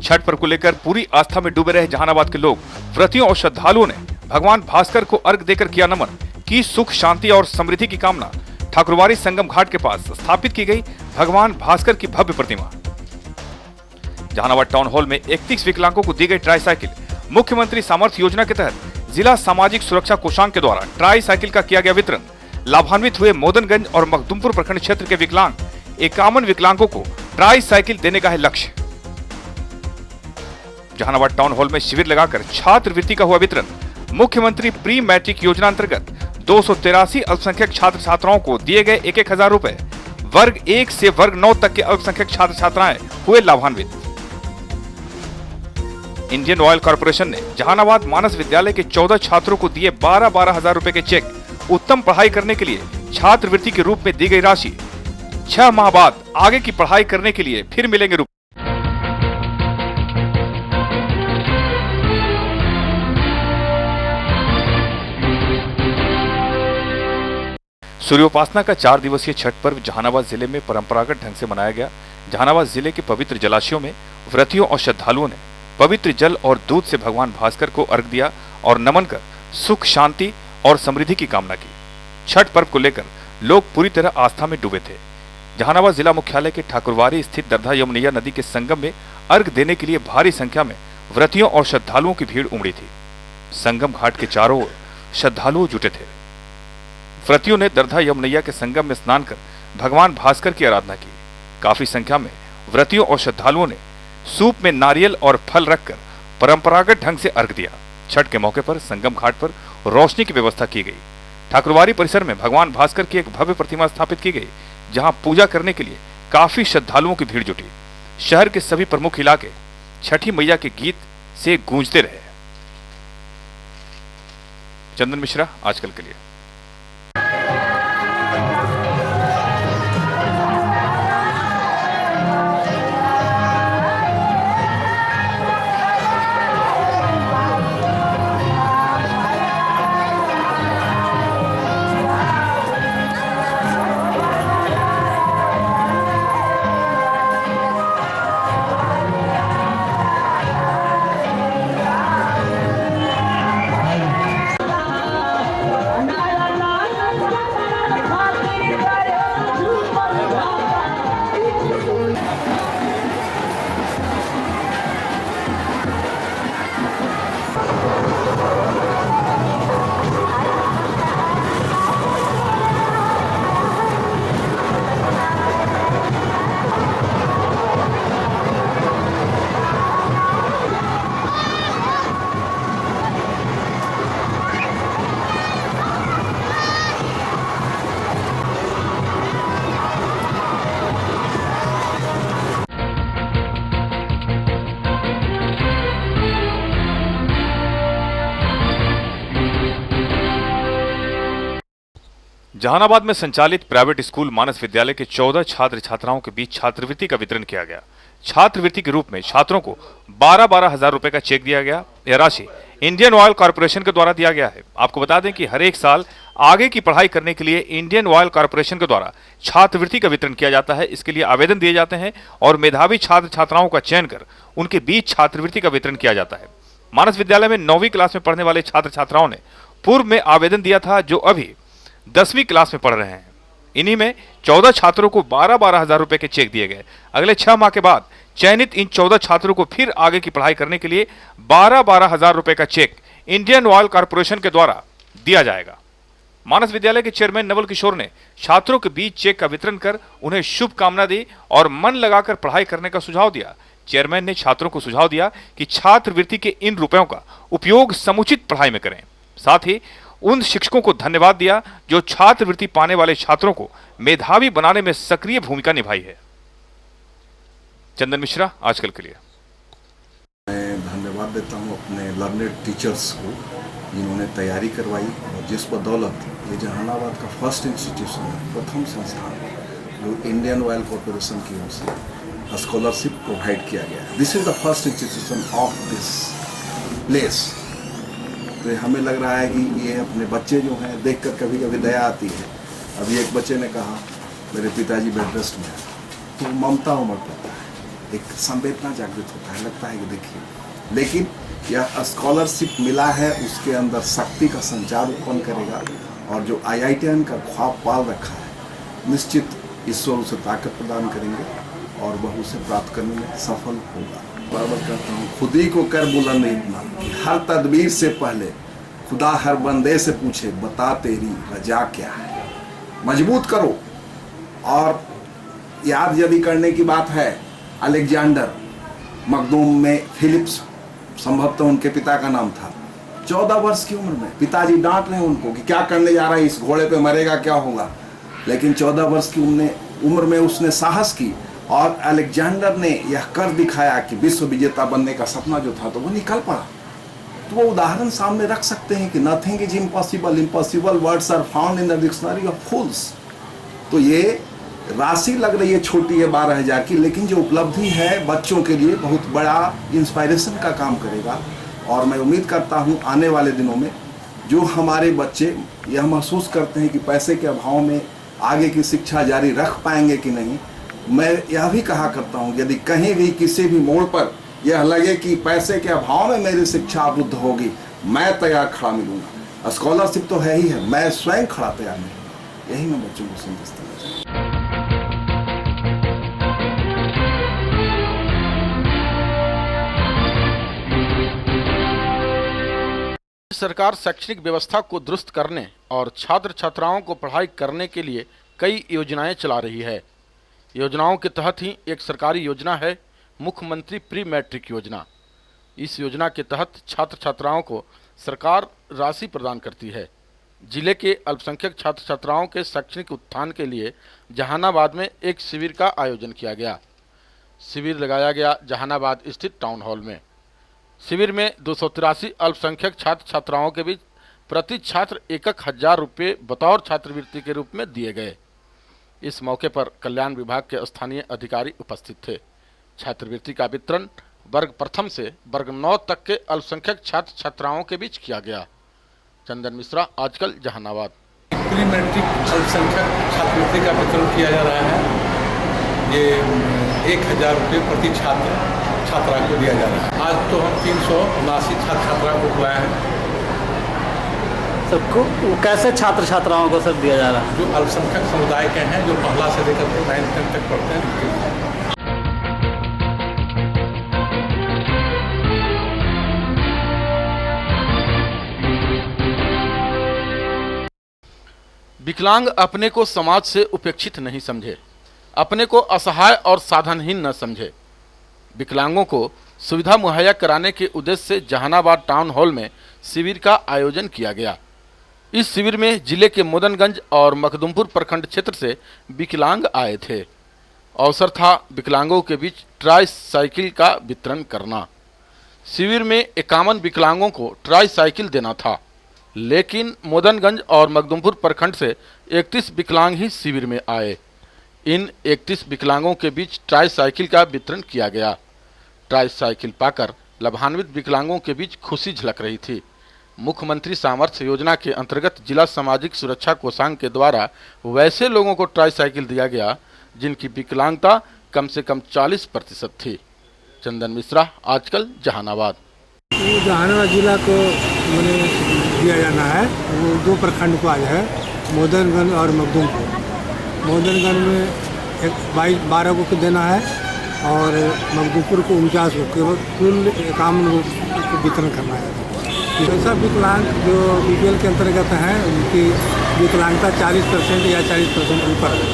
छठ पर्व को लेकर पूरी आस्था में डूबे रहे जहानाबाद के लोग, व्रतियों और श्रद्धालुओं ने भगवान भास्कर को अर्घ देकर किया नमन, की सुख शांति और समृद्धि की कामना। ठाकुरवाड़ी संगम घाट के पास स्थापित की गई भगवान भास्कर की भव्य प्रतिमा। जहानाबाद टाउन हॉल में 31 विकलांगों को दी गई ट्राईसाइकिल। मुख्यमंत्री सामर्थ्य योजना के तहत जिला सामाजिक सुरक्षा कोषांग के द्वारा ट्राईसाइकिल का किया गया वितरण। लाभान्वित हुए मोदनगंज और मखदुमपुर प्रखंड क्षेत्र के विकलांग 51 विकलांगों को ट्राईसाइकिल देने का है लक्ष्य। जहानाबाद टाउन हॉल में शिविर लगाकर छात्रवृत्ति का हुआ वितरण। मुख्यमंत्री प्री मैट्रिक योजना अंतर्गत 283 अल्पसंख्यक छात्र छात्राओं को दिए गए 1,000 रुपए। वर्ग 1 से वर्ग 9 तक के अल्पसंख्यक छात्र छात्राएं हुए लाभान्वित। इंडियन ऑयल कॉर्पोरेशन ने जहानाबाद मानस विद्यालय के 14 छात्रों को दिए 12,000 रुपए के चेक। उत्तम पढ़ाई करने के लिए छात्रवृत्ति के रूप में दी गई राशि। 6 माह बाद आगे की पढ़ाई करने के लिए फिर मिलेंगे रुपए। सूर्योपासना का 4 दिवसीय छठ पर्व जहानाबाद जिले में परंपरागत ढंग से मनाया गया। जहानाबाद जिले के पवित्र जलाशयों में व्रतियों और श्रद्धालुओं ने पवित्र जल और दूध से भगवान भास्कर को अर्घ दिया और नमन कर सुख शांति और समृद्धि की कामना की। छठ पर्व को लेकर लोग पूरी तरह आस्था में डूबे थे। जहानाबाद जिला मुख्यालय के ठाकुरवाड़ी स्थित दर्धा यमुनैया नदी के संगम में अर्घ देने के लिए भारी संख्या में व्रतियों और श्रद्धालुओं की भीड़ उमड़ी थी। संगम घाट के चारों ओर श्रद्धालु जुटे थे। व्रतियों ने दर्धा यमुनैया के संगम में स्नान कर भगवान भास्कर की आराधना की। काफी संख्या में व्रतियों और श्रद्धालुओं ने सूप में नारियल और फल रखकर परंपरागत ढंग से अर्घ दिया। छठ के मौके पर संगम घाट पर रोशनी की व्यवस्था की गई। ठाकुरवाड़ी परिसर में भगवान भास्कर की एक भव्य प्रतिमा स्थापित की गई, जहां पूजा करने के लिए काफी श्रद्धालुओं की भीड़ जुटी। शहर के सभी प्रमुख इलाके छठी मैया के गीत से गूंजते रहे। चंदन मिश्रा, आजकल के लिए। जहानाबाद में संचालित प्राइवेट स्कूल मानस विद्यालय के 14 छात्र छात्राओं के बीच छात्रवृत्ति का वितरण किया गया। छात्रवृत्ति के रूप में छात्रों को 12,000 रुपए का चेक दिया गया। यह राशि इंडियन ऑयल कॉर्पोरेशन के द्वारा दिया गया है। आपको बता दें कि हर एक साल आगे की पढ़ाई करने के लिए इंडियन ऑयल कॉर्पोरेशन के द्वारा छात्रवृत्ति का वितरण किया जाता है। इसके लिए आवेदन दिए जाते हैं और मेधावी छात्र छात्राओं का चयन कर उनके बीच छात्रवृत्ति का वितरण किया जाता है। मानस विद्यालय में 9वीं क्लास में पढ़ने वाले छात्र छात्राओं ने पूर्व में आवेदन दिया था, जो अभी 10वीं क्लास में पढ़ रहे हैं। इन्हीं में 14 छात्रों को 12,000 रुपए के चेक दिए गए। अगले 6 माह के बाद चयनित इन 14 छात्रों को फिर आगे की पढ़ाई करने के लिए 12,000 रुपए का चेक इंडियन ऑयल कॉर्पोरेशन के द्वारा दिया जाएगा। मानस विद्यालय के चेयरमैन नवल किशोर ने छात्रों के बीच चेक का वितरण कर उन्हें शुभकामना दी और मन लगाकर पढ़ाई करने का सुझाव दिया। चेयरमैन ने छात्रों को सुझाव दिया कि छात्रवृत्ति के इन रुपयों का उपयोग समुचित पढ़ाई में करें। साथ ही उन शिक्षकों को धन्यवाद दिया जो छात्रवृत्ति पाने वाले छात्रों को मेधावी बनाने में सक्रिय भूमिका निभाई है। चंदन मिश्रा, आजकल के लिए। मैं धन्यवाद देता हूं अपने लर्नेड टीचर्स को जिन्होंने तैयारी करवाई और जिस बदौलत ये जहानाबाद का फर्स्ट इंस्टीट्यूशन है, प्रथम संस्थान जो इंडियन ऑयल कॉर्पोरेशन की ओर से स्कॉलरशिप प्रोवाइड किया गया है। This is the first institution of this place. तो हमें लग रहा है कि ये अपने बच्चे जो हैं देखकर कभी कभी दया आती है। अभी एक बच्चे ने कहा मेरे पिताजी बेड रेस्ट में है, तो ममता उमड़ पड़ता है। एक संवेदना जागृत होता है, लगता है कि देखिए, लेकिन यह स्कॉलरशिप मिला है उसके अंदर शक्ति का संचार उत्पन्न करेगा और जो IITian का ख्वाब पाल रखा है निश्चित ईश्वर उसे ताकत प्रदान करेंगे और वह उसे प्राप्त करने में सफल होगा। बार-बार कहता हूँ, खुद ही को कर बुलंद इतना कि हर तदबीर से पहले खुदा हर बंदे से पूछे बता तेरी रजा क्या है। मजबूत करो। और याद यदि करने की बात है, अलेक्जेंडर मकदूम में फिलिप्स संभवतः उनके पिता का नाम था, 14 वर्ष की उम्र में पिताजी डांट रहे हैं उनको कि क्या करने जा रहा है, इस घोड़े पे मरेगा क्या होगा, लेकिन 14 वर्ष की उम्र में उसने साहस की और अलेक्जेंडर ने यह कर दिखाया कि विश्व विजेता बनने का सपना जो था तो वो निकल पड़ा। तो वो उदाहरण सामने रख सकते हैं कि nothing is impossible, impossible words are found in the dictionary of fools. तो ये राशि लग रही है छोटी है 12,000 की, लेकिन जो उपलब्धि है बच्चों के लिए बहुत बड़ा इंस्पायरेशन का काम करेगा। और मैं उम्मीद करता हूँ आने वाले दिनों में जो हमारे बच्चे यह महसूस करते हैं कि पैसे के अभाव में आगे की शिक्षा जारी रख पाएंगे कि नहीं, मैं यह भी कहा करता हूँ यदि कहीं भी किसी भी मोड़ पर यह लगे कि पैसे के अभाव में मेरी शिक्षा अवरुद्ध होगी, मैं तैयार खड़ा मिलूंगा। स्कॉलरशिप तो है ही है, मैं स्वयं खड़ा तैयार मिलूंगा। यही मैं बच्चों को संदेश देना चाहूँगा। सरकार शैक्षणिक व्यवस्था को दुरुस्त करने और छात्र छात्राओं को पढ़ाई करने के लिए कई योजनाएं चला रही है। योजनाओं के तहत ही एक सरकारी योजना है मुख्यमंत्री प्री मैट्रिक योजना। इस योजना के तहत छात्र छात्राओं को सरकार राशि प्रदान करती है। जिले के अल्पसंख्यक छात्र छात्राओं के शैक्षणिक उत्थान के लिए जहानाबाद में एक शिविर का आयोजन किया गया। शिविर लगाया गया जहानाबाद स्थित टाउन हॉल में। शिविर में 283 अल्पसंख्यक छात्र छात्राओं के बीच प्रति छात्र 1,000 रुपये बतौर छात्रवृत्ति के रूप में दिए गए। इस मौके पर कल्याण विभाग के स्थानीय अधिकारी उपस्थित थे। छात्रवृत्ति का वितरण वर्ग प्रथम से वर्ग 9 तक के अल्पसंख्यक छात्र छात्राओं के बीच किया गया। चंदन मिश्रा, आजकल, जहानाबाद। प्री मैट्रिक अल्पसंख्यक छात्रवृत्ति का वितरण किया जा रहा है। ये 1,000 रुपये प्रति छात्र छात्रा को दिया जा रहा है। आज तो हम 379 छात्र छात्रा को बुलाया है। सबको कैसे छात्र छात्राओं को सब दिया जा रहा है? जो अल्पसंख्यक समुदाय के हैं, जो पहला से लेकर के 9th 10th तक पढ़ते हैं। विकलांग अपने को समाज से उपेक्षित नहीं समझे, अपने को असहाय और साधनहीन न समझे। विकलांगों को सुविधा मुहैया कराने के उद्देश्य से जहानाबाद टाउन हॉल में शिविर का आयोजन किया गया। इस शिविर में जिले के मदनगंज और मखदुमपुर प्रखंड क्षेत्र से विकलांग आए थे। अवसर था विकलांगों के बीच ट्राई साइकिल का वितरण करना। शिविर में 51 विकलांगों को ट्राई साइकिल देना था, लेकिन मदनगंज और मखदुमपुर प्रखंड से 31 विकलांग ही शिविर में आए। इन 31 विकलांगों के बीच ट्राई साइकिल का वितरण किया गया। ट्राई साइकिल पाकर लाभान्वित विकलांगों के बीच खुशी झलक रही थी। मुख्यमंत्री सामर्थ्य योजना के अंतर्गत जिला सामाजिक सुरक्षा कोषांग के द्वारा वैसे लोगों को ट्राई साइकिल दिया गया जिनकी विकलांगता कम से कम 40% थी। चंदन मिश्रा, आजकल, जहानाबाद। जहानाबाद जिला को मैंने दिया जाना है, वो 2 प्रखंड को आज है, मदनगंज और मखदुमपुर। मदनगंज में 12 को देना है और मखदुमपुर को 49 को, केवल कुल 51 को वितरण करना है। ऐसा विकलांग जो BPL के अंतर्गत हैं उनकी विकलांगता 40% या 40% ऊपर है।